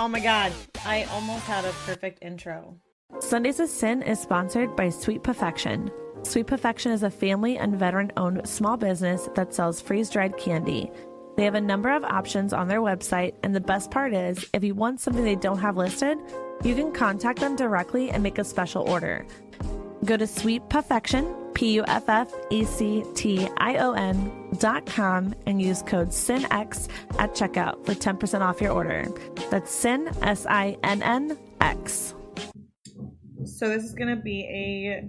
Oh my god, I almost had a perfect intro. Sundays with Sin is sponsored by Sweet Perfection. Sweet Perfection is a family and veteran-owned small business that sells freeze-dried candy. They have a number of options on their website, and the best part is, if you want something they don't have listed, you can contact them directly and make a special order. Go to Sweet Perfection, PUFFECTION.com and use code SINX at checkout for 10% off your order. That's SIN, SINNX. So this is going to be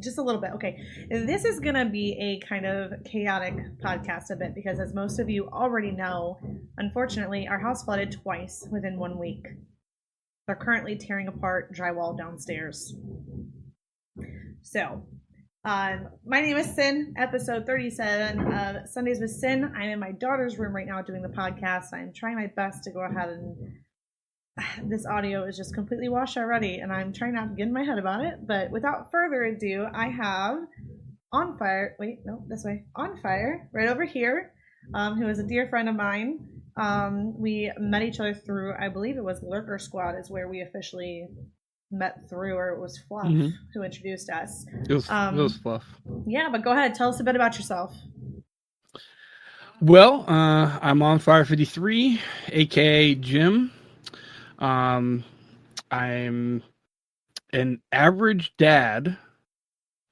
just a little bit. Okay. This is going to be a kind of chaotic podcast a bit because, as most of you already know, unfortunately, our house flooded twice within 1 week. They're currently tearing apart drywall downstairs. So, my name is Sin, episode 37 of Sundays with Sin. I'm in my daughter's room right now doing the podcast. I'm trying my best to go ahead and this audio is just completely washed already, and I'm trying not to get in my head about it. But without further ado, I have OnFire. Wait, no, this way. OnFire right over here, who is a dear friend of mine. We met each other through, I believe it was Lurker Squad is where we officially met through, or it was Fluff who introduced us. It was Fluff. Yeah, but go ahead, tell us a bit about yourself. Well, I'm OnFire53, aka Jim. I'm an average dad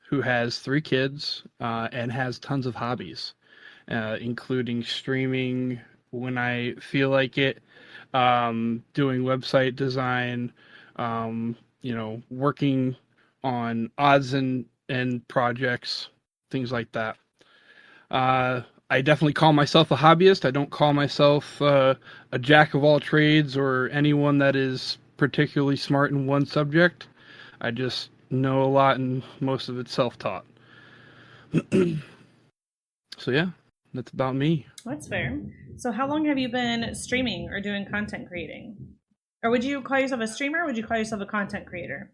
who has 3 kids and has tons of hobbies, including streaming when I feel like it, doing website design, working on odds and projects, things like that. I definitely call myself a hobbyist. I don't call myself a jack of all trades or anyone that is particularly smart in one subject. I just know a lot, and most of it's self-taught. So yeah, that's about me. That's fair. So how long have you been streaming or doing content creating? Or would you call yourself a streamer, or would you call yourself a content creator?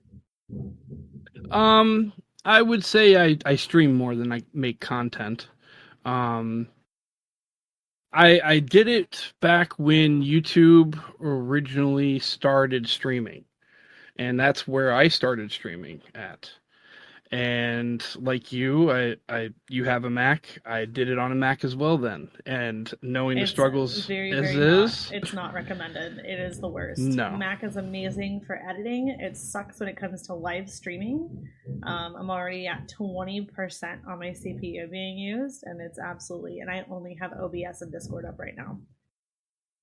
I would say I stream more than I make content. I did it back when YouTube originally started streaming, and that's where I started streaming at. And like you, you have a Mac. I did it on a Mac as well then. And knowing the struggles it's not recommended. It is the worst. No. Mac is amazing for editing. It sucks when it comes to live streaming. I'm already at 20% on my CPU being used, and it's absolutely, and I only have OBS and Discord up right now.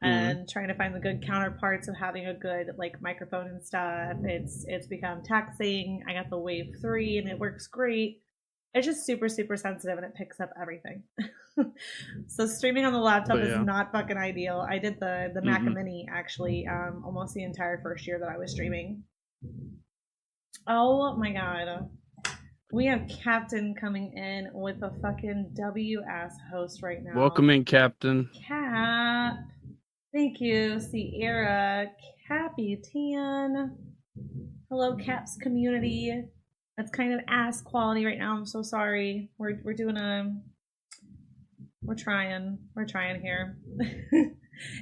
And trying to find the good counterparts of having a good microphone and stuff. It's become taxing. I got the Wave 3 and it works great. It's just super, super sensitive and it picks up everything. So streaming on the laptop is not fucking ideal. I did the Mac Mini actually almost the entire first year that I was streaming. Oh my god. We have Captain coming in with a fucking W-ass host right now. Welcome in, Captain. Cap. Thank you, Sierra, Capitan. Hello, Caps community. That's kind of ass quality right now. I'm so sorry. We're trying here.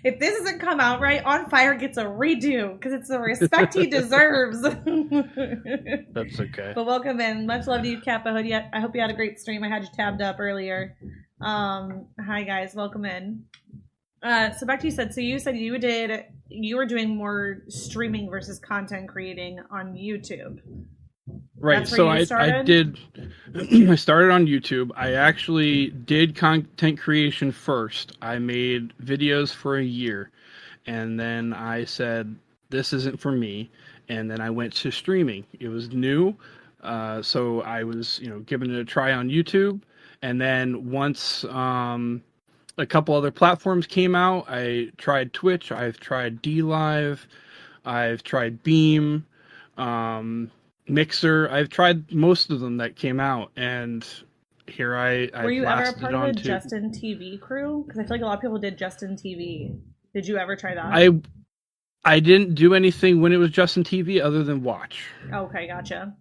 If this doesn't come out right, OnFire gets a redo because it's the respect he deserves. That's okay. But welcome in. Much love to you, Cap. I hope you had a great stream. I had you tabbed up earlier. Hi guys, welcome in. So back to you said you were doing more streaming versus content creating on YouTube. Right. So I did. I started on YouTube. I actually did content creation first. I made videos for a year, and then I said, this isn't for me. And then I went to streaming. It was new. So I was, giving it a try on YouTube. And then once, a couple other platforms came out, I tried Twitch, I've tried DLive, I've tried Beam, Mixer. I've tried most of them that came out, and here I were you ever a part of the Justin TV crew? Because I feel like a lot of people did Justin TV. Did you ever try that? I didn't do anything when it was Justin TV other than watch. Okay, gotcha.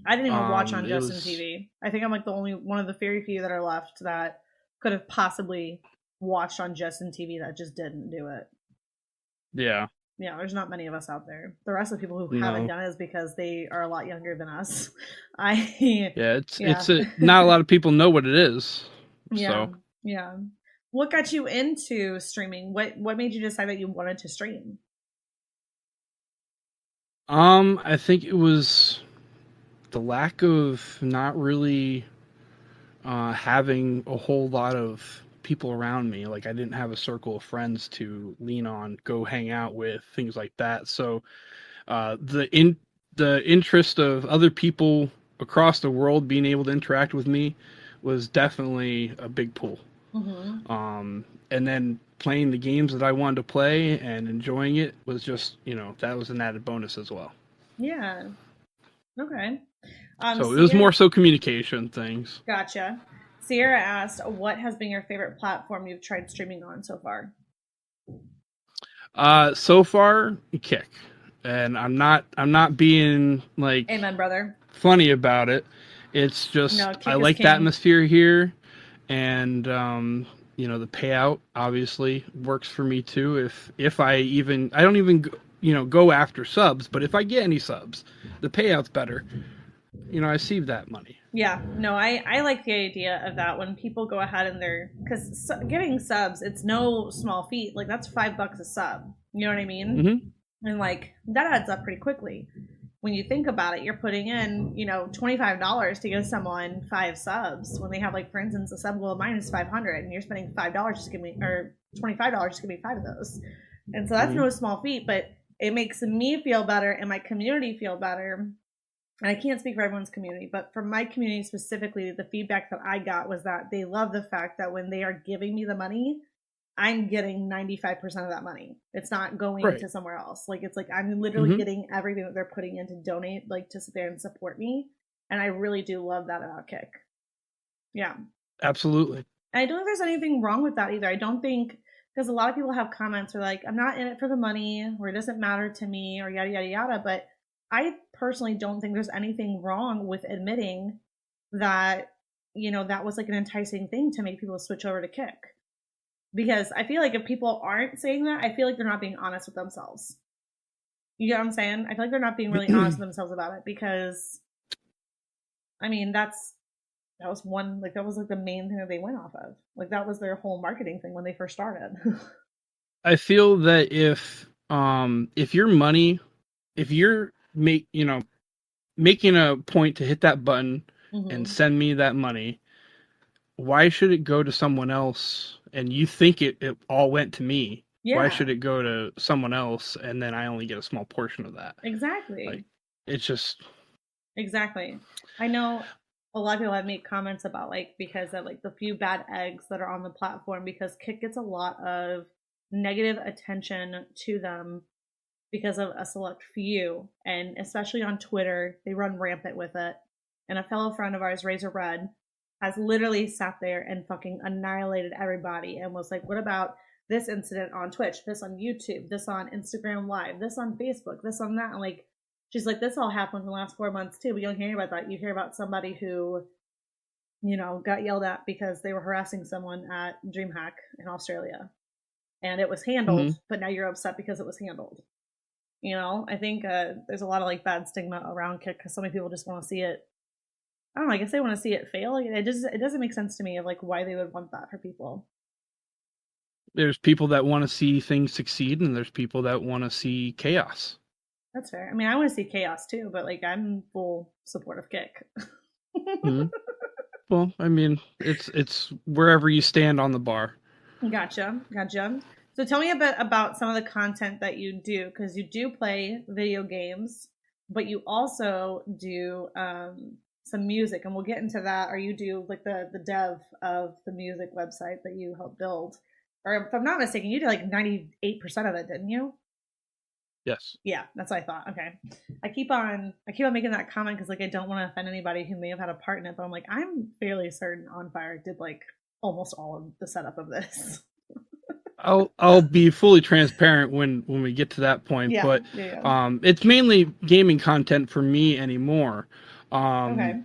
I didn't even watch on Justin TV. I think I'm the only one of the very few that are left that could have possibly watched on Justin TV that just didn't do it. Yeah. Yeah, there's not many of us out there. The rest of the people who haven't done it is because they are a lot younger than us. It's not a lot of people know what it is. Yeah. So. Yeah. What got you into streaming? What made you decide that you wanted to stream? I think it was the lack of not really having a whole lot of people around me. Like I didn't have a circle of friends to lean on, go hang out with, things like that. So the interest of other people across the world being able to interact with me was definitely a big pull. And then playing the games that I wanted to play and enjoying it was just, that was an added bonus as well. Yeah. Okay. So it was more so communication things. Gotcha. Sierra asked, what has been your favorite platform you've tried streaming on so far? So far, Kick. And I'm not being like amen, brother, funny about it. It's just I like the atmosphere here, and the payout obviously works for me too. If I don't even go after subs, but if I get any subs, the payout's better. I save that money. Yeah, no, I like the idea of that when people go ahead and because getting subs, it's no small feat. Like that's $5 a sub. You know what I mean? Mm-hmm. And like that adds up pretty quickly. When you think about it, you're putting in, $25 to give someone 5 subs when they have, like, for instance, a sub goal of mine is 500 and you're spending $5 just to give me, or $25 just to give me 5 of those. And so that's no small feat, but it makes me feel better and my community feel better. And I can't speak for everyone's community, but for my community specifically, the feedback that I got was that they love the fact that when they are giving me the money, I'm getting 95% of that money. It's not going to somewhere else. Like, it's like I'm literally getting everything that they're putting in to donate, like to sit there and support me. And I really do love that about Kick. Yeah. Absolutely. And I don't think there's anything wrong with that either. I don't think, because a lot of people have comments where like, I'm not in it for the money, or it doesn't matter to me, or yada, yada, yada. But I personally don't think there's anything wrong with admitting that, that was like an enticing thing to make people switch over to Kick. Because I feel like if people aren't saying that, I feel like they're not being honest with themselves. You get what I'm saying? I feel like they're not being really honest with themselves about it because, I mean, that was the main thing that they went off of. Like that was their whole marketing thing when they first started. I feel that if you're making a point to hit that button and send me that money, why should it go to someone else and you think it all went to me? Yeah. Why should it go to someone else and then I only get a small portion of that? Exactly. Like, it's just... Exactly. I know a lot of people have made comments about because of the few bad eggs that are on the platform, because Kick gets a lot of negative attention to them because of a select few, and especially on Twitter, they run rampant with it. And a fellow friend of ours, Razor Red, has literally sat there and fucking annihilated everybody and was like, what about this incident on Twitch, this on YouTube, this on Instagram Live, this on Facebook, this on that? And she's like, this all happened in the last 4 months too, but you don't hear about that. You hear about somebody who, got yelled at because they were harassing someone at DreamHack in Australia. And it was handled, but now you're upset because it was handled. I think there's a lot of bad stigma around Kick because so many people just want to see it. I don't know, I guess they want to see it fail. It doesn't make sense to me of why they would want that for people. There's people that want to see things succeed, and there's people that want to see chaos. That's fair. I mean, I want to see chaos too, but I'm full support of Kick. Well, I mean, it's wherever you stand on the bar. Gotcha. So tell me a bit about some of the content that you do, because you do play video games, but you also do some music, and we'll get into that. Or you do the dev of the music website that you helped build. Or if I'm not mistaken, you did 98% of it, didn't you? Yes. Yeah, that's what I thought. Okay. I keep on making that comment because I don't want to offend anybody who may have had a part in it, but I'm fairly certain OnFire did almost all of the setup of this. I'll be fully transparent when we get to that point, but it's mainly gaming content for me anymore. Okay.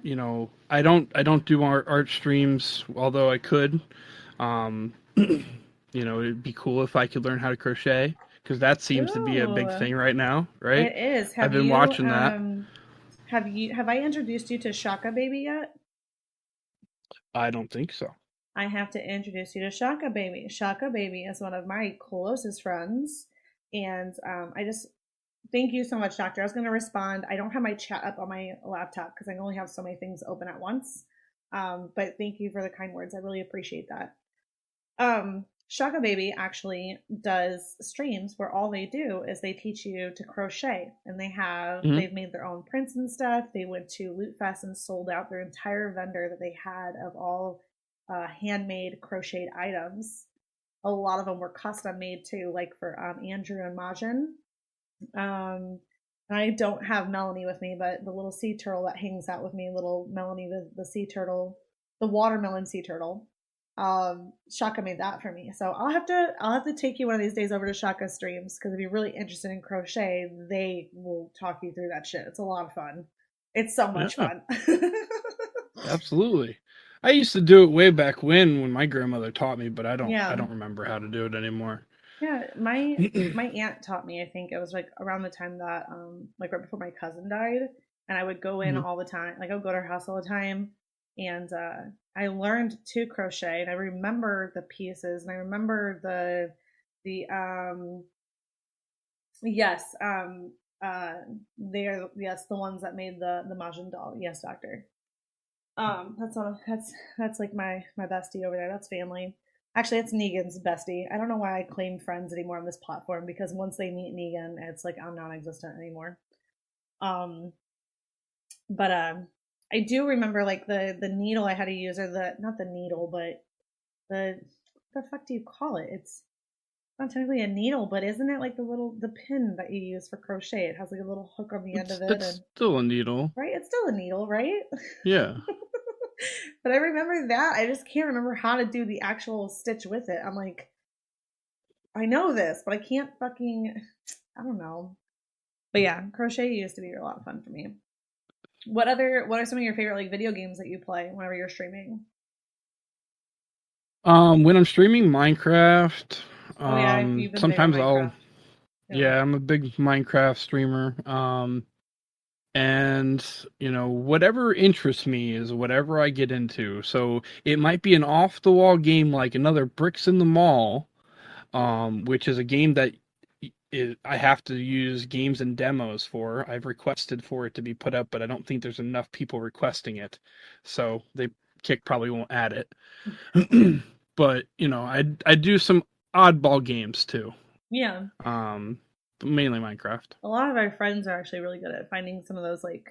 I don't do art streams, although I could. It'd be cool if I could learn how to crochet, because that seems to be a big thing right now, right? It is. I've been watching that. Have I introduced you to Shaka Baby yet? I don't think so. I have to introduce you to Shaka Baby. Shaka Baby is one of my closest friends, and I just thank you so much, Doctor. I was going to respond. I don't have my chat up on my laptop because I only have so many things open at once. But thank you for the kind words. I really appreciate that. Shaka Baby actually does streams where all they do is they teach you to crochet, and they've made their own prints and stuff. They went to Loot Fest and sold out their entire vendor that they had of all handmade crocheted items. A lot of them were custom made too, like for Andrew and Majin. I don't have Melanie with me, but the little sea turtle that hangs out with me, little Melanie, the sea turtle, the watermelon sea turtle. Shaka made that for me, so I'll have to take you one of these days over to Shaka streams, because if you're really interested in crochet, they will talk you through that shit. It's a lot of fun. It's so much fun. Absolutely. I used to do it way back when my grandmother taught me, but I don't remember how to do it anymore. Yeah, my aunt taught me. I think it was like around the time that like right before my cousin died, and I would go in all the time. Like I would go to her house all the time, and I learned to crochet, and I remember the pieces, and I remember the the ones that made the Majin doll. Yes, Doctor. That's like my bestie over there. That's family. Actually, it's Negan's bestie. I don't know why I claim friends anymore on this platform, because once they meet Negan, it's like I'm non-existent anymore. But I do remember like the needle I had to use, or not the needle, but the fuck do you call it? It's not technically a needle, but isn't it like the pin that you use for crochet? It has like a little hook on the end of it. It's still a needle, right? It's still a needle, right? Yeah. But I remember that. I just can't remember how to do the actual stitch with it. I'm like, I know this, but I can't fucking, I don't know. But yeah, crochet used to be a lot of fun for me. What are some of your favorite like video games that you play whenever you're streaming? When I'm streaming Minecraft, sometimes Minecraft. I'm a big Minecraft streamer. And whatever interests me is whatever I get into. So it might be an off the wall game like another Bricks in the Mall, which is a game that I have to use games and demos for. I've requested for it to be put up, but I don't think there's enough people requesting it, so Kick probably won't add it. But I do some oddball games too. Yeah. Mainly Minecraft. A lot of our friends are actually really good at finding some of those like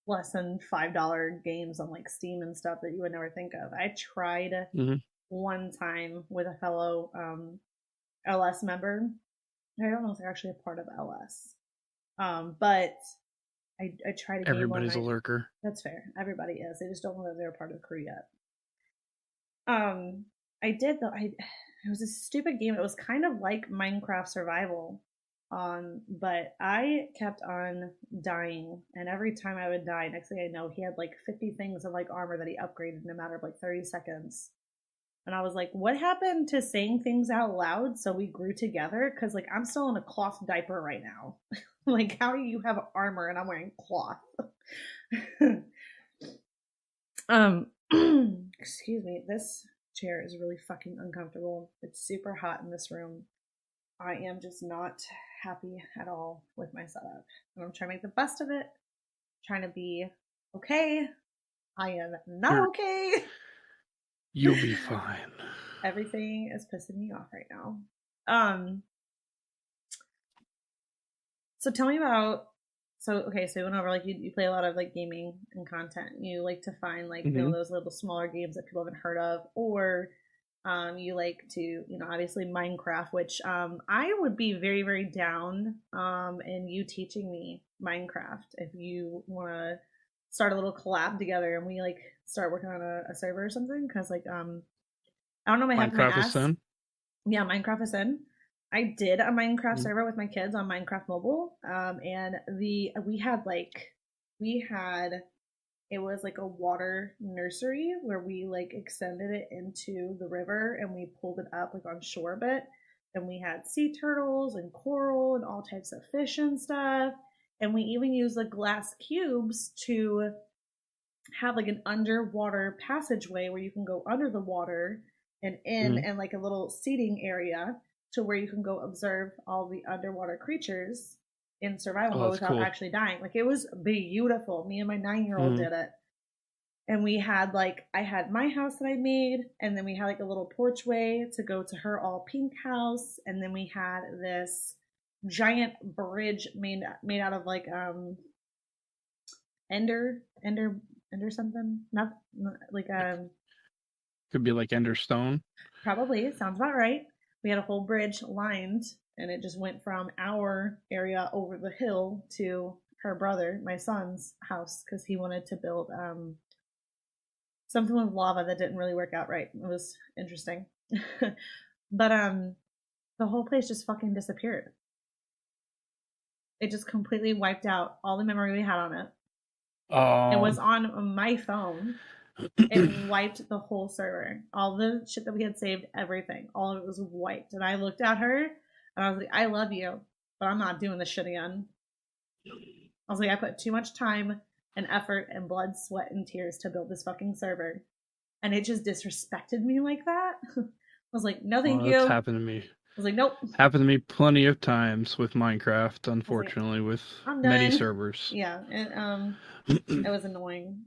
less than $5 games on like Steam and stuff that you would never think of. I tried one time with a fellow LS member. I don't know if they're actually a part of LS, but I tried to. Everybody's a lurker. That's fair. Everybody is. They just don't know that they're a part of the crew yet. I did though. It was a stupid game. It was kind of like Minecraft Survival. But I kept on dying, and every time I would die, next thing I know, he had like 50 things of like armor that he upgraded in a matter of like 30 seconds. And I was like, what happened to saying things out loud so we grew together? Because like I'm still in a cloth diaper right now. Like, how do you have armor and I'm wearing cloth? Excuse me, this chair is really fucking uncomfortable. It's super hot in this room. I am just not happy at all with my setup. And I'm trying to make the best of it. Trying to be okay. I am not okay. You'll be fine. Everything is pissing me off right now. So tell me about so you went over like you play a lot of like gaming and content. You like to find like those little smaller games that people haven't heard of, or you like to, obviously Minecraft, which I would be very, very down in you teaching me Minecraft if you want to start a little collab together and we like start working on a server or something. Because like I don't know, Minecraft is in. Yeah, Minecraft is in. I did a Minecraft server with my kids on Minecraft Mobile, and it was like a water nursery where we like extended it into the river and we pulled it up like on shore a bit. and we had sea turtles and coral and all types of fish and stuff. And we even used the glass cubes to have like an underwater passageway where you can go under the water and in, and like a little seating area to where you can go observe all the underwater creatures in survival mode without actually dying. Like, it was beautiful. Me and my 9-year-old did it. And we had like, I had my house that I made, and then we had like a little porchway to go to her all pink house, and then we had this giant bridge made out of like ender something, not like could be like ender stone. Probably, sounds about right. We had a whole bridge lined, and it just went from our area over the hill to her brother, my son's house, because he wanted to build something with lava that didn't really work out right. It was interesting. But the whole place just fucking disappeared. It just completely wiped out all the memory we had on it. It was on my phone. It wiped the whole server. All the shit that we had saved, everything. All of it was wiped. And I looked at her, and I was like, I love you, but I'm not doing this shit again. I was like, I put too much time and effort and blood, sweat, and tears to build this fucking server, and it just disrespected me like that. I was like, no thank you. That's happened to me. I was like, nope. Happened to me plenty of times with Minecraft, unfortunately, with many servers. Yeah, and it was annoying.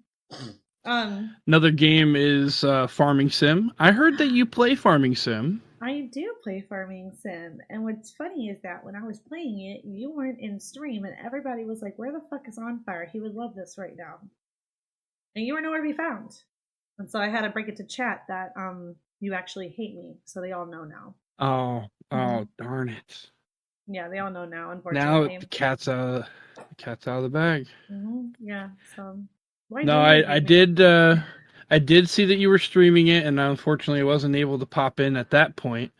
Another game is Farming Sim. I heard that you play Farming Sim. I do play Farming Sim, and what's funny is that when I was playing it, you weren't in stream, and everybody was like, where the fuck is OnFire? He would love this right now. And you were nowhere to be found. And so I had to break it to chat that you actually hate me, so they all know now. Oh, darn it. Yeah, they all know now, unfortunately. Now the cat's out of the bag. Yeah, so... No, I did see that you were streaming it, and unfortunately I wasn't able to pop in at that point,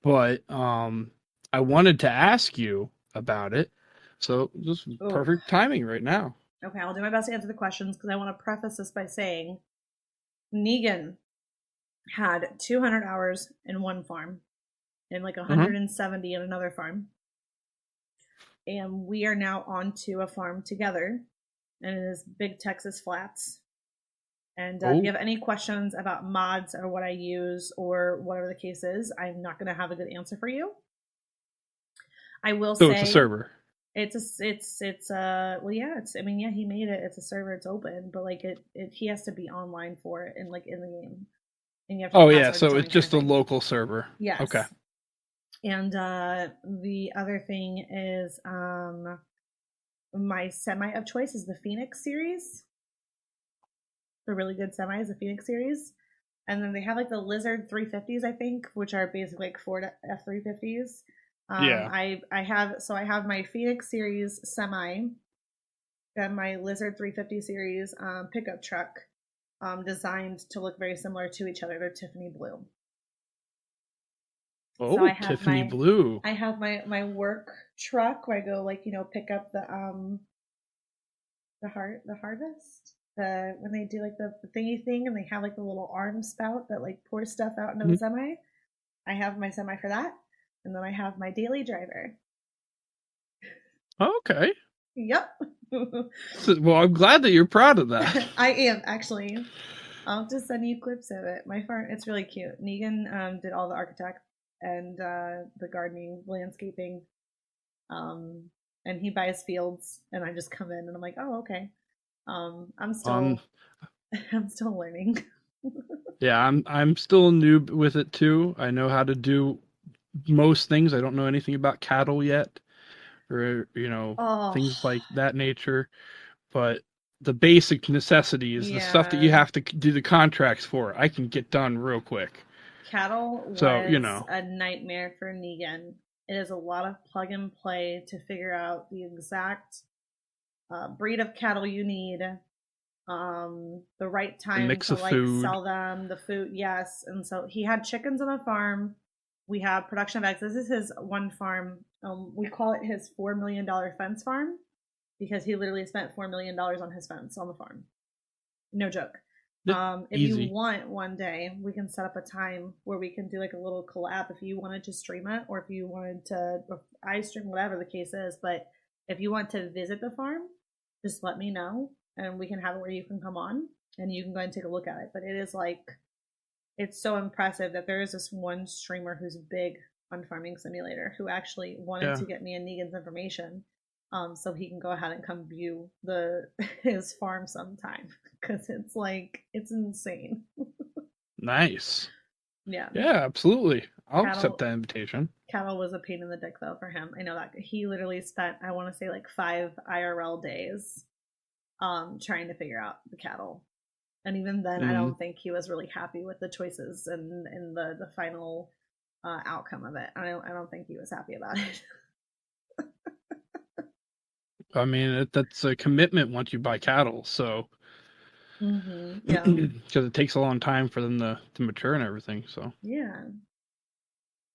but I wanted to ask you about it, so just perfect timing right now. Okay, I'll do my best to answer the questions, because I want to preface this by saying Negan had 200 hours in one farm and like 170 in another farm, and we are now onto a farm together. And it is big Texas flats. And if you have any questions about mods or what I use or whatever the case is, I'm not going to have a good answer for you. I will say... So it's a server. He made it. It's a server. It's open. But like he has to be online for it and like in the game. And you have to so it's just a local server. Yes. Okay. And the other thing is... my semi of choice is the Phoenix series. The really good semi is the Phoenix series. And then they have like the Lizard 350s, I think, which are basically like Ford F350s. I have my Phoenix series semi and my Lizard 350 series pickup truck designed to look very similar to each other. They're Tiffany blue. Oh, so Tiffany blue. I have my work truck where I go pick up the harvest. When they do like the thingy thing and they have like the little arm spout that like pours stuff out into the semi. I have my semi for that. And then I have my daily driver. Okay. Yep. Well, I'm glad that you're proud of that. I am, actually. I'll just send you clips of it. My farm, it's really cute. Negan did all the architect and the gardening, landscaping, and he buys fields, and I just come in and I'm like, oh, okay. I'm still learning. Yeah, I'm still a noob with it too. I know how to do most things. I don't know anything about cattle yet, or things like that nature. But the basic necessities, the stuff that you have to do the contracts for, I can get done real quick. Cattle was a nightmare for Negan. It is a lot of plug and play to figure out the exact breed of cattle you need, the right time to food. Sell them, the food, yes. And so he had chickens on the farm. We have production of eggs. This is his one farm. We call it his $4 million fence farm because he literally spent $4 million on his fence on the farm. No joke. If you want, one day we can set up a time where we can do like a little collab if you wanted to stream it, or if you wanted to I stream, whatever the case is. But if you want to visit the farm, just let me know and we can have it where you can come on and you can go and take a look at it. But it is like, it's so impressive that there is this one streamer who's big on Farming Simulator who actually wanted to get me and Negan's information, so he can go ahead and come view his farm sometime, because it's like, it's insane. Nice. Yeah. Yeah, absolutely. I'll accept that invitation. Cattle was a pain in the dick though for him. I know that he literally spent, I want to say, like 5 IRL days trying to figure out the cattle. And even then, I don't think he was really happy with the choices and the final outcome of it. I don't think he was happy about it. I mean, that's a commitment once you buy cattle, so yeah, because it takes a long time for them to mature and everything. So yeah.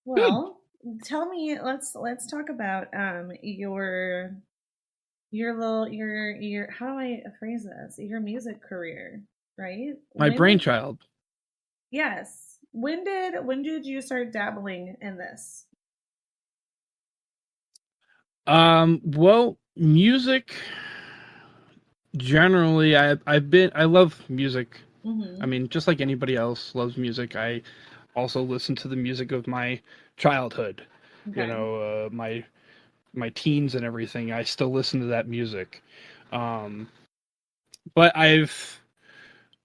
Well, tell me. Let's talk about your how do I phrase this? Your music career. Right? My brainchild. Yes. When did you start dabbling in this? Well, music generally, I love music. I mean, just like anybody else loves music, I also listen to the music of my childhood. Okay. You know, my teens and everything. I still listen to that music. But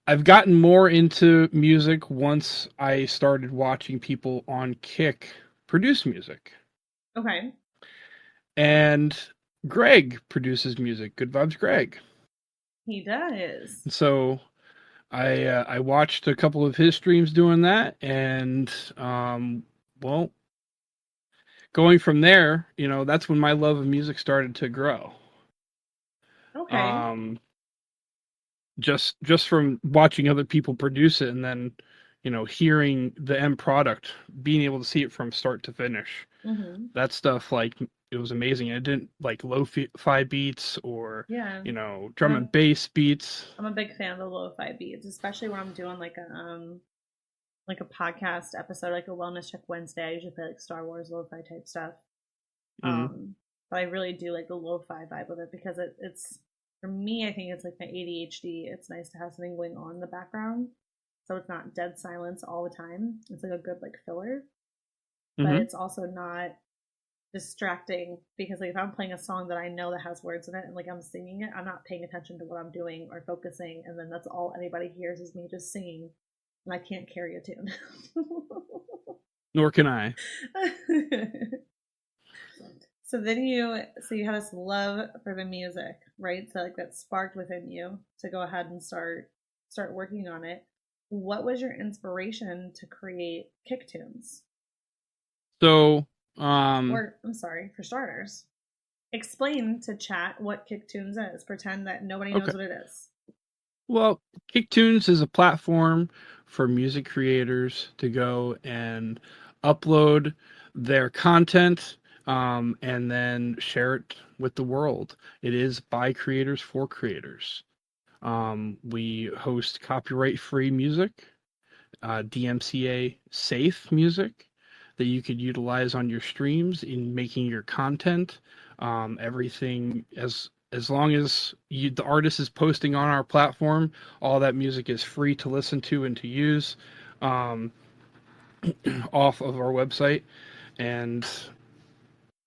I've gotten more into music once I started watching people on Kick produce music. Okay. And Greg produces music. Good Vibes Greg. He does. So I watched a couple of his streams doing that, and well, going from there, you know, that's when my love of music started to grow. Okay. Just from watching other people produce it, and then, you know, hearing the end product, being able to see it from start to finish. That stuff, like, it was amazing. I didn't like lo-fi beats or, you know, drum and bass beats. I'm a big fan of the lo-fi beats, especially when I'm doing like a podcast episode, like a Wellness Check Wednesday. I usually play like Star Wars lo-fi type stuff. But I really do like the lo-fi vibe of it, because it's, for me, I think it's like my ADHD. It's nice to have something going on in the background, so it's not dead silence all the time. It's like a good like filler, but it's also not distracting, because like if I'm playing a song that I know that has words in it and like I'm singing it, I'm not paying attention to what I'm doing or focusing, and then that's all anybody hears is me just singing, and I can't carry a tune. Nor can I. So you had this love for the music, right? So like that sparked within you to go ahead and start working on it. What was your inspiration to create kick tunes? So, or I'm sorry, for starters, explain to chat what kick tunes is. Pretend that nobody knows what it is. Well, Kicktunes is a platform for music creators to go and upload their content, and then share it with the world. It is by creators for creators. We host copyright-free music, DMCA safe music that you could utilize on your streams in making your content. Everything, as long as the artist is posting on our platform, all that music is free to listen to and to use off of our website. And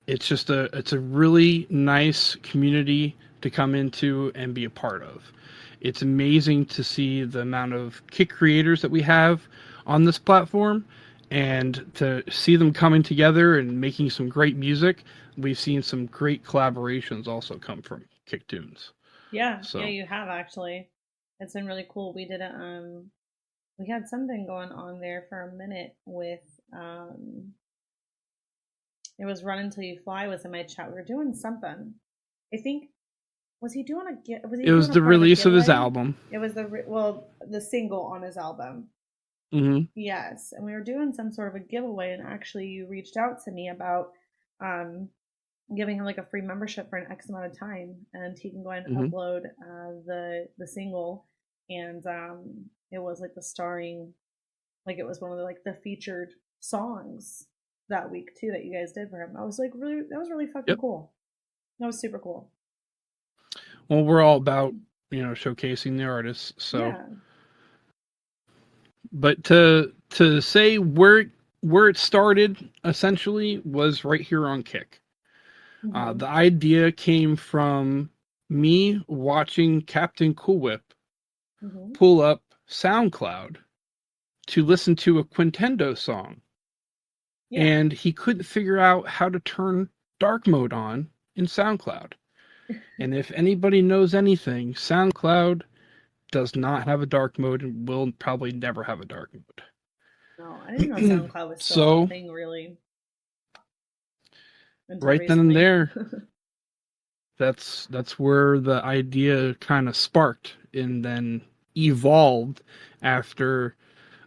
it's just it's a really nice community to come into and be a part of. It's amazing to see the amount of kick creators that we have on this platform, and to see them coming together and making some great music. We've seen some great collaborations also come from Kicktunes. Yeah, you have actually. It's been really cool. We did we had something going on there for a minute with it was Run Until You Fly was in my chat. We were doing something. I think, was he doing it was the release of his album. It was the single on his album. Yes, and we were doing some sort of a giveaway, and actually you reached out to me about giving him like a free membership for an X amount of time, and he can go ahead and upload the single, and it was like the starring, like it was one of the, like the featured songs that week too that you guys did for him. I was like, really, that was really fucking cool. That was super cool. Well, we're all about, showcasing the artists. So, yeah. But to say where it started essentially was right here on Kick. Mm-hmm. The idea came from me watching Captain Cool Whip pull up SoundCloud to listen to a Quintendo song. Yeah. And he couldn't figure out how to turn dark mode on in SoundCloud. And if anybody knows anything, SoundCloud does not have a dark mode and will probably never have a dark mode. No, I didn't know SoundCloud was still a thing, really. Right recently. Then and there, that's where the idea kind of sparked and then evolved after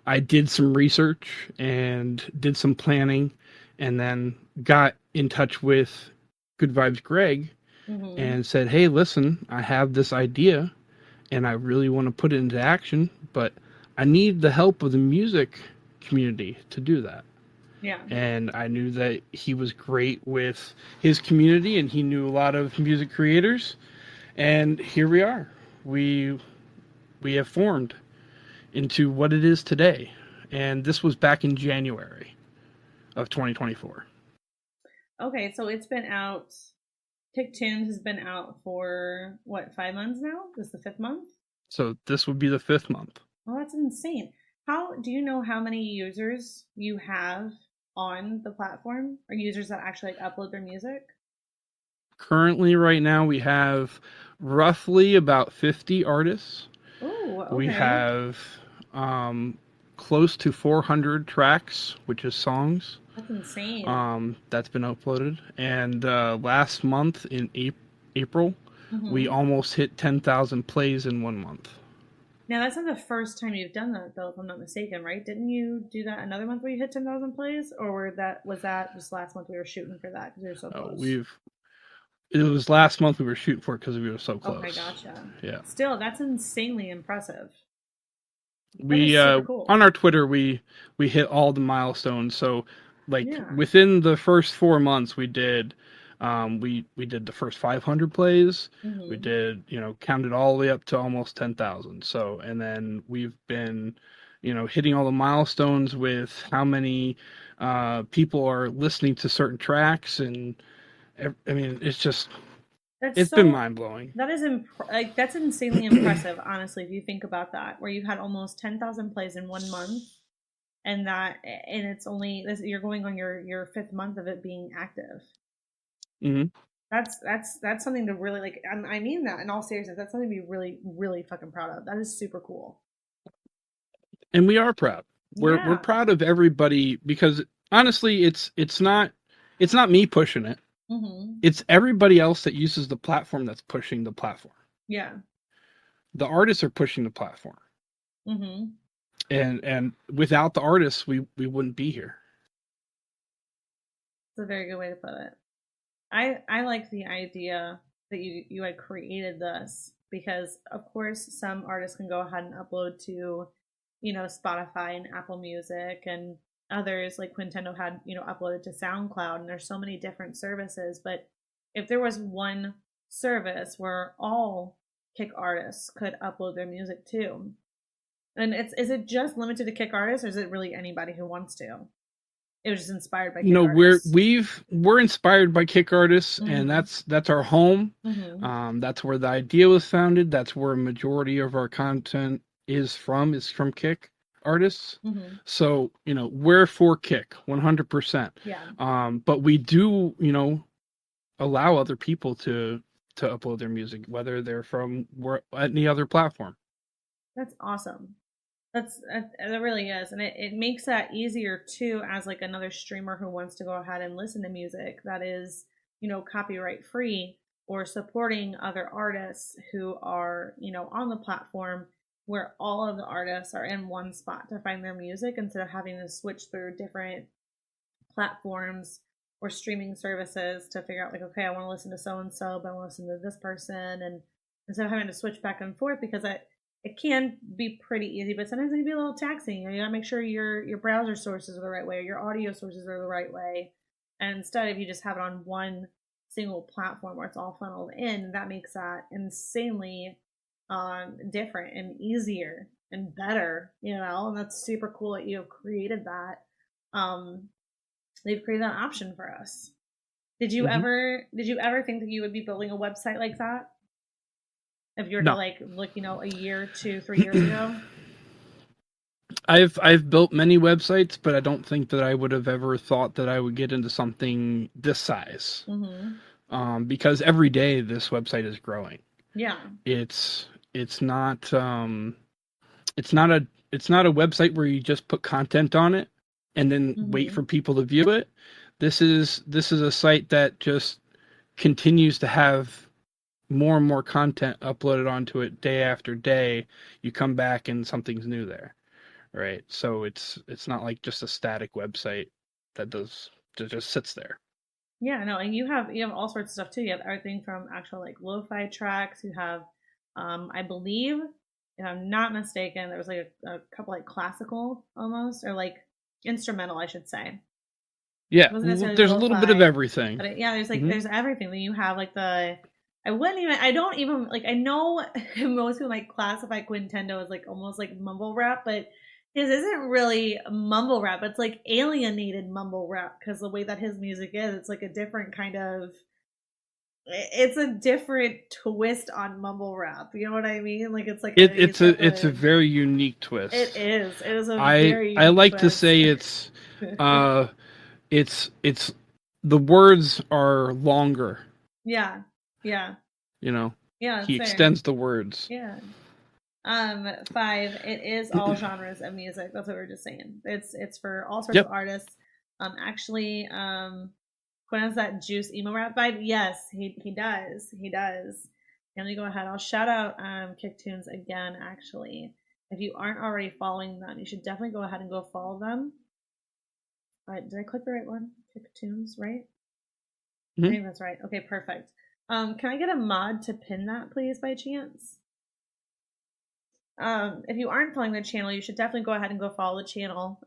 I did some research and did some planning and then got in touch with Good Vibes Greg and said, hey, listen, I have this idea and I really want to put it into action, but I need the help of the music community to do that. Yeah. And I knew that he was great with his community and he knew a lot of music creators. And here we are. We have formed into what it is today. And this was back in January of 2024. Okay, so it's been out. Kick Tunes has been out for, what, 5 months now? This is the 5th month? So this would be the 5th month. Oh, that's insane. Do you know how many users you have on the platform, or users that actually upload their music? Currently, right now, we have roughly about 50 artists. Oh, okay. We have close to 400 tracks, which is songs. That's insane. That's been uploaded. And last month in April, we almost hit 10,000 plays in 1 month. Now, that's not the first time you've done that, though, if I'm not mistaken, right? Didn't you do that another month where you hit 10,000 plays? Or was that just last month we were shooting for that because we were so close? It was last month we were shooting for it because we were so close. Okay, gotcha. Yeah. Still, that's insanely impressive. We cool. On our Twitter we hit all the milestones. So within the first 4 months we did we did the first 500 plays. We did, counted all the way up to almost 10,000. So, and then we've been, hitting all the milestones with how many people are listening to certain tracks. And I mean, it's been mind blowing. That is that's insanely impressive, honestly, if you think about that, where you've had almost 10,000 plays in 1 month. And it's only, you're going on your 5th month of it being active. Mm-hmm. That's something to really like. I mean that in all seriousness. That's something to be really, really fucking proud of. That is super cool. And we are proud. We're proud of everybody because honestly, it's not me pushing it. It's everybody else that uses the platform that's pushing the platform. Yeah. The artists are pushing the platform. And without the artists, we wouldn't be here. That's a very good way to put it. I like the idea that you had created this because, of course, some artists can go ahead and upload to, Spotify and Apple Music, and others like Quintendo had, uploaded to SoundCloud, and there's so many different services. But if there was one service where all Kick artists could upload their music too, and is it just limited to Kick artists, or is it really anybody who wants to? It was just inspired by Kick artists. We're inspired by Kick artists, and that's our home. That's where the idea was founded. That's where a majority of our content is from Kick artists. So, we're for Kick 100%. Yeah. But we do, allow other people to upload their music, whether they're from any other platform. That's awesome. That really is, and it makes that easier too, as like another streamer who wants to go ahead and listen to music that is, copyright free, or supporting other artists who are, on the platform, where all of the artists are in one spot to find their music instead of having to switch through different platforms or streaming services to figure out like, okay, I want to listen to so and so, but I want to listen to this person, and instead of having to switch back and forth, because it can be pretty easy, but sometimes it can be a little taxing. You gotta make sure your browser sources are the right way, or your audio sources are the right way. And instead, if you just have it on one single platform where it's all funneled in, that makes that insanely different and easier and better, and that's super cool that you have created that. They've created that option for us. Did you ever think that you would be building a website like that? If you were to look, a year, 2, 3 years ago? I've built many websites, but I don't think that I would have ever thought that I would get into something this size. Because every day this website is growing. Yeah. It's not a website where you just put content on it and then wait for people to view it. This is a site that just continues to have more and more content uploaded onto it day after day. You come back and something's new there, right? So it's not like just a static website that just sits there. Yeah, no, and you have all sorts of stuff too. You have everything from actual lo-fi tracks. You have, I believe, if I'm not mistaken, there was a couple classical almost, or instrumental, I should say. Yeah, there's a little bit of everything. But there's there's everything. Then you have I don't even I know most people might classify Quintendo as almost mumble rap, but his isn't really mumble rap. It's alienated mumble rap because the way that his music is, it's a different kind of. It's a different twist on mumble rap. You know what I mean? It's a very unique twist. It is. It is a very. I like twist. To say it's it's the words are longer. Yeah. Yeah, he fair. Extends the words. Yeah. 5, it is all genres of music. That's what we were just saying. It's for all sorts of artists. Actually, Quinn has that juice emo rap vibe. Yes, he does. He does. And let me go ahead. I'll shout out Kicktunes again, actually. If you aren't already following them, you should definitely go ahead and go follow them. Did I click the right one? Kicktunes, right? I think that's right. Okay, perfect. Can I get a mod to pin that, please, by chance? If you aren't following the channel, you should definitely go ahead and go follow the channel.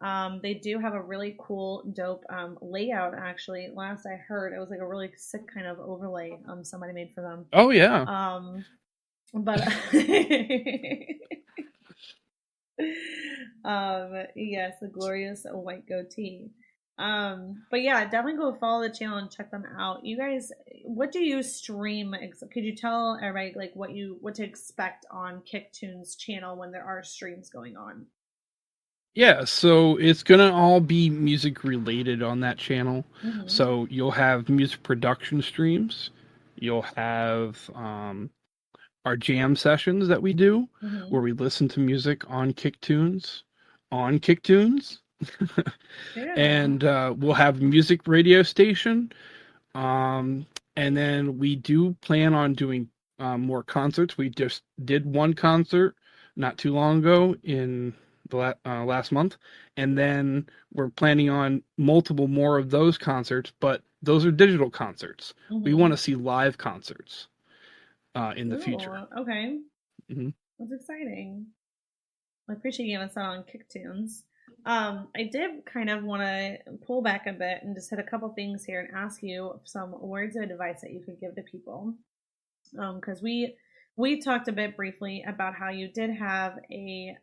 They do have a really cool, dope layout, actually. Last I heard, it was a really sick kind of overlay somebody made for them. Oh, yeah. But yes, the glorious white goatee. But yeah, definitely go follow the channel and check them out. You guys, what do you stream? Could you tell everybody what to expect on Kicktunes channel when there are streams going on? Yeah, so it's gonna all be music related on that channel. So you'll have music production streams. You'll have our jam sessions that we do, where we listen to music on Kicktunes. Yeah. And we'll have music radio station, and then we do plan on doing more concerts. We just did one concert not too long ago in the last month, and then we're planning on multiple more of those concerts, but those are digital concerts. We want to see live concerts in the future. Okay. That's exciting. I appreciate you giving us that on Kicktunes. I did kind of want to pull back a bit and just hit a couple things here and ask you some words of advice that you could give to people. Because we talked a bit briefly about how you did have a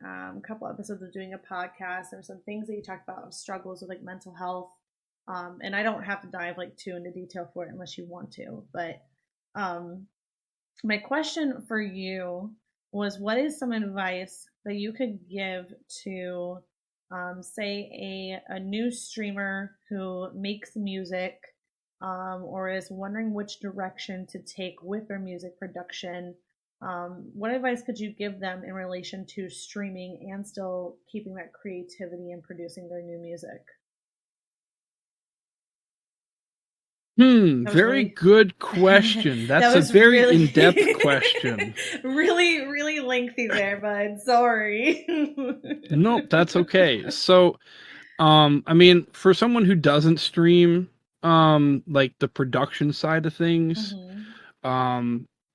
couple episodes of doing a podcast. There's some things that you talked about, struggles with mental health. And I don't have to dive too into detail for it unless you want to. But my question for you was, what is some advice that you could give to say a new streamer who makes music or is wondering which direction to take with their music production? What advice could you give them in relation to streaming and still keeping that creativity and producing their new music? Very good question. That's a very in-depth question. Really, really lengthy there, bud. Sorry. Nope, that's okay. So, I mean, for someone who doesn't stream, the production side of things,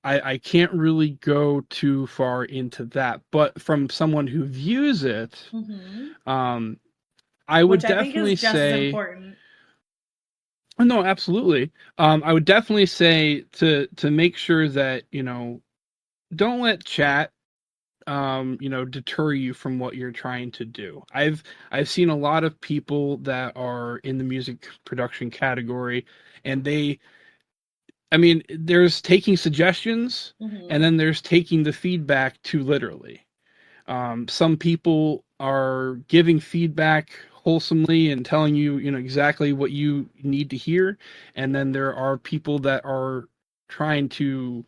I can't really go too far into that. But from someone who views it, I would definitely say, as important. No, absolutely. I would definitely say to make sure that, don't let chat deter you from what you're trying to do. I've seen a lot of people that are in the music production category, and there's taking suggestions, and then there's taking the feedback too literally. Some people are giving feedback wholesomely and telling you, exactly what you need to hear, and then there are people that are trying to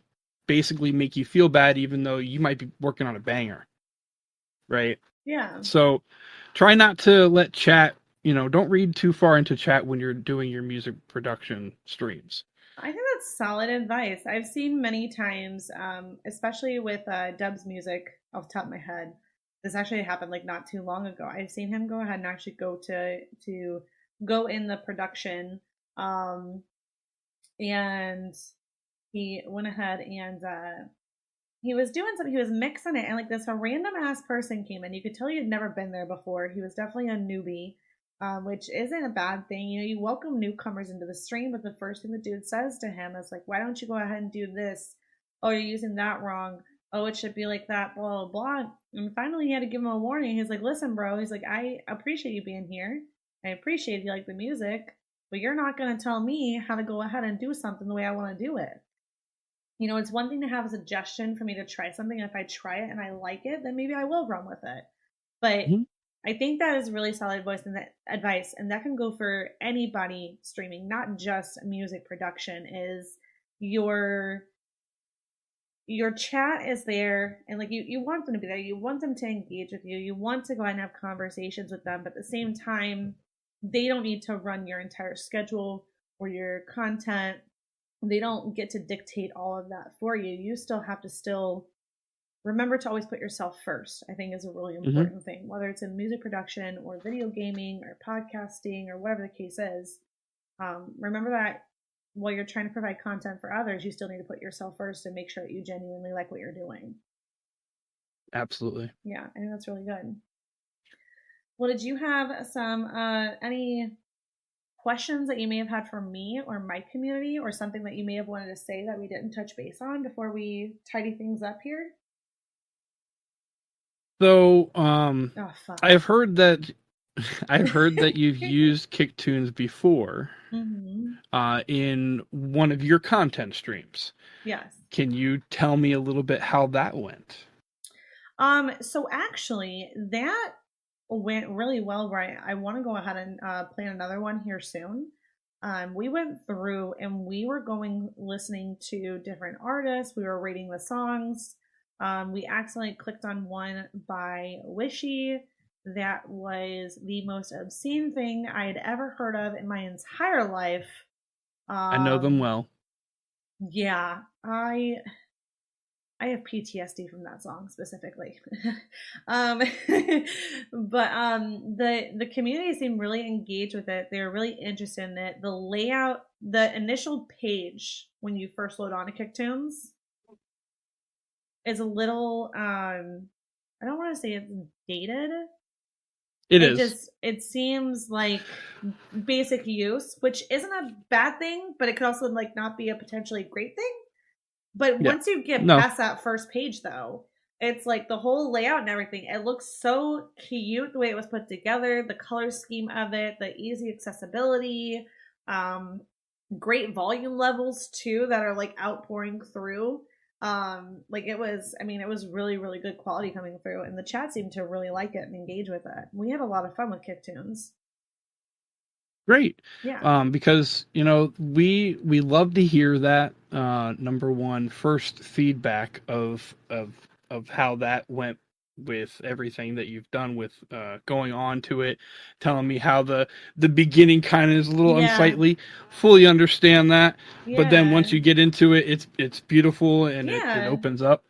basically make you feel bad, even though you might be working on a banger, right? Yeah. So try not to let chat, don't read too far into chat when you're doing your music production streams. I think that's solid advice. I've seen many times, especially with Dub's music off the top of my head. This actually happened like not too long ago. I've seen him go ahead and actually go to go in the production, and he went ahead and he was doing something. He was mixing it, and like this a random ass person came in. You could tell he had never been there before. He was definitely a newbie. Which isn't a bad thing. You welcome newcomers into the stream, but the first thing the dude says to him is like, why don't you go ahead and do this? Oh, you're using that wrong. Oh, it should be like that, blah, blah, blah. And finally he had to give him a warning. He's like, listen, bro. He's like, I appreciate you being here. I appreciate you like the music, but you're not going to tell me how to go ahead and do something the way I want to do it. It's one thing to have a suggestion for me to try something. And if I try it and I like it, then maybe I will run with it. But I think that is really solid advice, and that can go for anybody streaming, not just music production. Is your chat is there, and like you want them to be there, you want them to engage with you, you want to go ahead and have conversations with them, but at the same time, they don't need to run your entire schedule or your content. They don't get to dictate all of that for you. You still have to remember to always put yourself first, I think is a really important thing, whether it's in music production or video gaming or podcasting or whatever the case is. Remember that while you're trying to provide content for others, you still need to put yourself first and make sure that you genuinely like what you're doing. Absolutely. Yeah, I think that's really good. Well, did you have some any questions that you may have had for me or my community, or something that you may have wanted to say that we didn't touch base on before we tidy things up here? So, I've heard that you've used Kicktunes before in one of your content streams. Yes. Can you tell me a little bit how that went? So actually, that went really well. Right, I want to go ahead and plan another one here soon. We went through and we were listening to different artists. We were rating the songs. We accidentally clicked on one by Wishy that was the most obscene thing I had ever heard of in my entire life. I know them well. Yeah, I have PTSD from that song specifically. But the community seemed really engaged with it. They were really interested in it. The layout, the initial page when you first load on to Kicktunes is a little I don't want to say it's dated. It seems like basic use, which isn't a bad thing, but it could also like not be a potentially great thing. But once you get past that first page, though, it's like the whole layout and everything. It looks so cute the way it was put together, the color scheme of it, the easy accessibility, great volume levels too that are like outpouring through. It was really, really good quality coming through, and the chat seemed to really like it and engage with it. We had a lot of fun with Kicktunes. Great. Yeah. Because we love to hear that number one first feedback of how that went with everything that you've done with going on to it, telling me how the beginning kind of is a little unsightly. Fully understand that, but then once you get into it, it's beautiful and it opens up.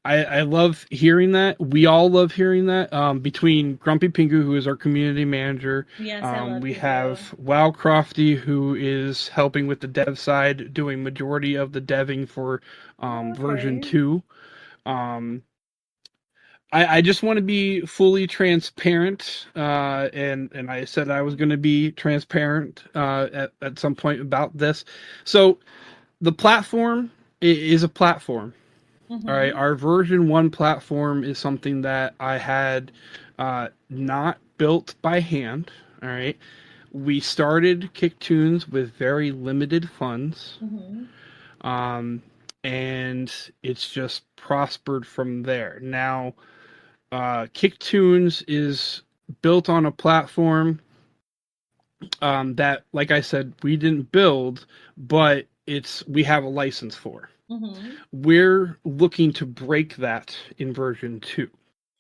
I love hearing that. We all love hearing that. Between Grumpy Pingu, who is our community manager, yes, I love we Pingu. have Wow Crofty, who is helping with the dev side, doing majority of the deving for version 2. I just want to be fully transparent, and I said I was going to be transparent at some point about this. So the platform is a platform. All right, our version 1 platform is something that I had not built by hand. All right, we started Kicktunes with very limited funds, and it's just prospered from there. Now, Kicktunes is built on a platform that, like I said, we didn't build, but we have a license for. We're looking to break that in version 2.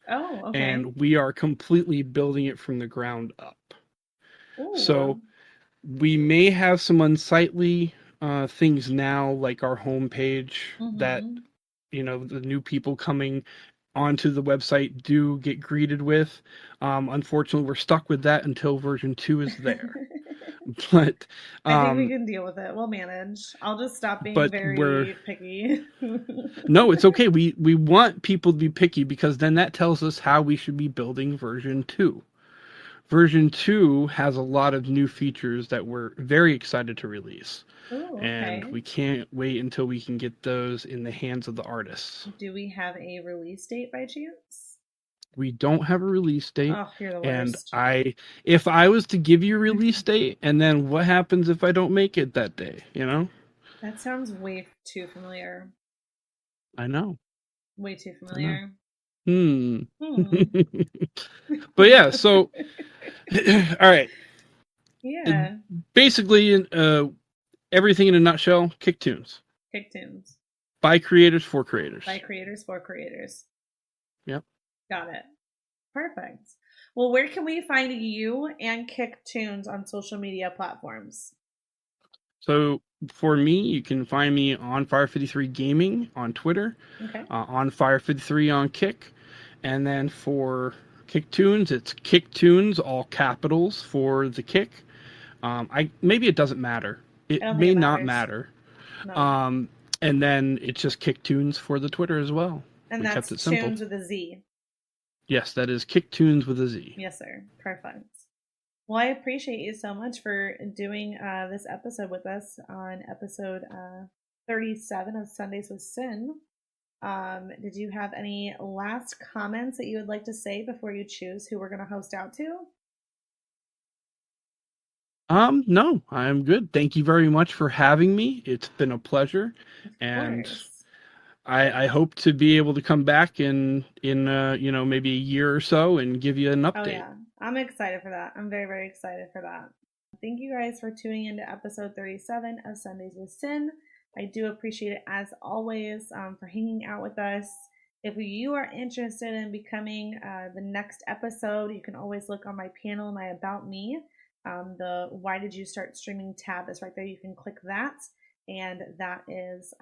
Oh, okay. And we are completely building it from the ground up. Ooh. So we may have some unsightly things now, like our homepage that, the new people coming onto the website do get greeted with. Unfortunately, we're stuck with that until version 2 is there. But I think we can deal with it. We'll manage. I'll just stop being very picky. No, it's okay. We want people to be picky because then that tells us how we should be building version 2. Version 2 has a lot of new features that we're very excited to release. Ooh, okay. And we can't wait until we can get those in the hands of the artists. Do we have a release date by chance? We don't have a release date. Oh, you're the worst. And if I was to give you a release date, and then what happens if I don't make it that day, That sounds way too familiar. I know. Way too familiar. But yeah, so all right. Yeah. Basically, everything in a nutshell, Kicktunes. Kicktunes. By creators for creators. By creators for creators. Yep. Got it. Perfect. Well, where can we find you and Kicktunes on social media platforms? So for me, you can find me on OnFire53 Gaming on Twitter, OnFire53 on Kick, and then for Kicktunes, it's Kicktunes, all capitals for the Kick. Maybe it doesn't matter. It may not matter. No. And then it's just Kicktunes for the Twitter as well. And that's Tunes with a Z. Yes, that is Kicktunes with a Z. Yes, sir. Perfect. Well, I appreciate you so much for doing this episode with us on episode 37 of Sundays with Sin. Did you have any last comments that you would like to say before you choose who we're going to host out to? No, I'm good. Thank you very much for having me. It's been a pleasure. And I hope to be able to come back in maybe a year or so and give you an update. Oh, yeah. I'm excited for that. I'm very, very excited for that. Thank you guys for tuning into episode 37 of Sundays with Sin. I do appreciate it as always for hanging out with us. If you are interested in becoming the next episode, you can always look on my panel, my About Me. The Why Did You Start Streaming tab is right there. You can click that, and that is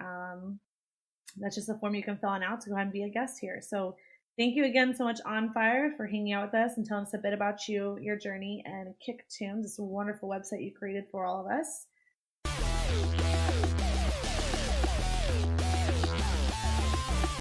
that's just a form you can fill out to go ahead and be a guest here. So thank you again so much, OnFire, for hanging out with us and telling us a bit about you, your journey, and Kicktunes. It's a wonderful website you created for all of us.